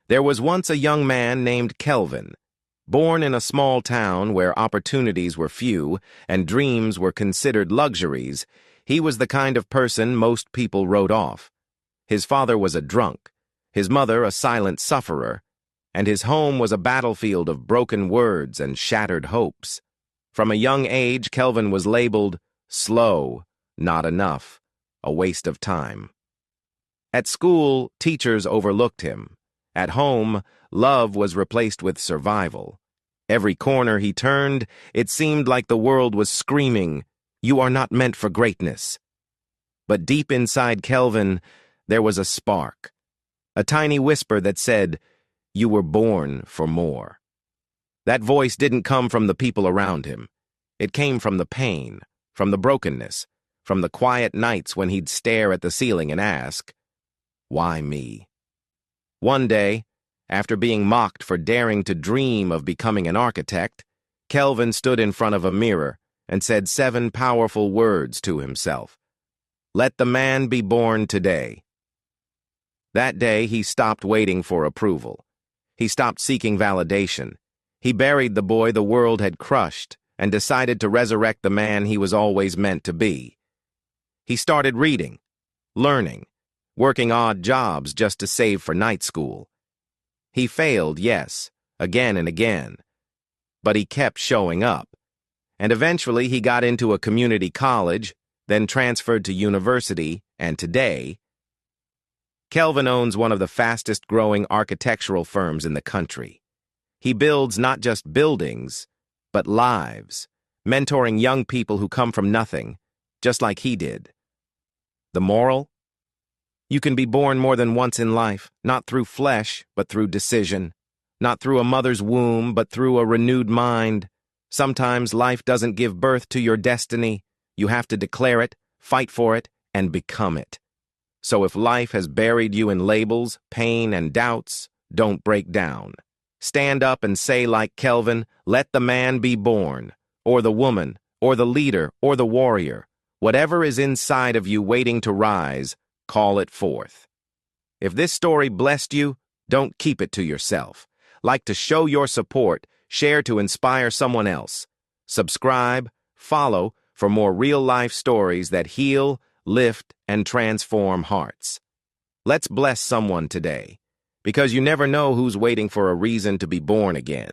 There was once a young man named Kelvin. Born in a small town where opportunities were few and dreams were considered luxuries, he was the kind of person most people wrote off. His father was a drunk, his mother a silent sufferer, and his home was a battlefield of broken words and shattered hopes. From a young age, Kelvin was labeled slow, not enough, a waste of time. At school, teachers overlooked him. At home, love was replaced with survival. Every corner he turned, it seemed like the world was screaming, "You are not meant for greatness." But deep inside Kelvin, there was a spark, a tiny whisper that said, "You were born for more." That voice didn't come from the people around him. It came from the pain, from the brokenness, from the quiet nights when he'd stare at the ceiling and ask, "Why me?" One day, after being mocked for daring to dream of becoming an architect, Kelvin stood in front of a mirror and said 7 powerful words to himself. "Let the man be born today." That day, he stopped waiting for approval. He stopped seeking validation. He buried the boy the world had crushed and decided to resurrect the man he was always meant to be. He started reading, learning, working odd jobs just to save for night school. He failed, yes, again and again, but he kept showing up. And eventually he got into a community college, then transferred to university, and today, Kelvin owns one of the fastest-growing architectural firms in the country. He builds not just buildings, but lives, mentoring young people who come from nothing, just like he did. The moral? You can be born more than once in life, not through flesh, but through decision. Not through a mother's womb, but through a renewed mind. Sometimes life doesn't give birth to your destiny. You have to declare it, fight for it, and become it. So if life has buried you in labels, pain, and doubts, don't break down. Stand up and say like Kelvin, "Let the man be born," or the woman, or the leader, or the warrior. Whatever is inside of you waiting to rise, call it forth. If this story blessed you, don't keep it to yourself. Like to show your support, share to inspire someone else. Subscribe, follow for more real-life stories that heal, lift, and transform hearts. Let's bless someone today, because you never know who's waiting for a reason to be born again.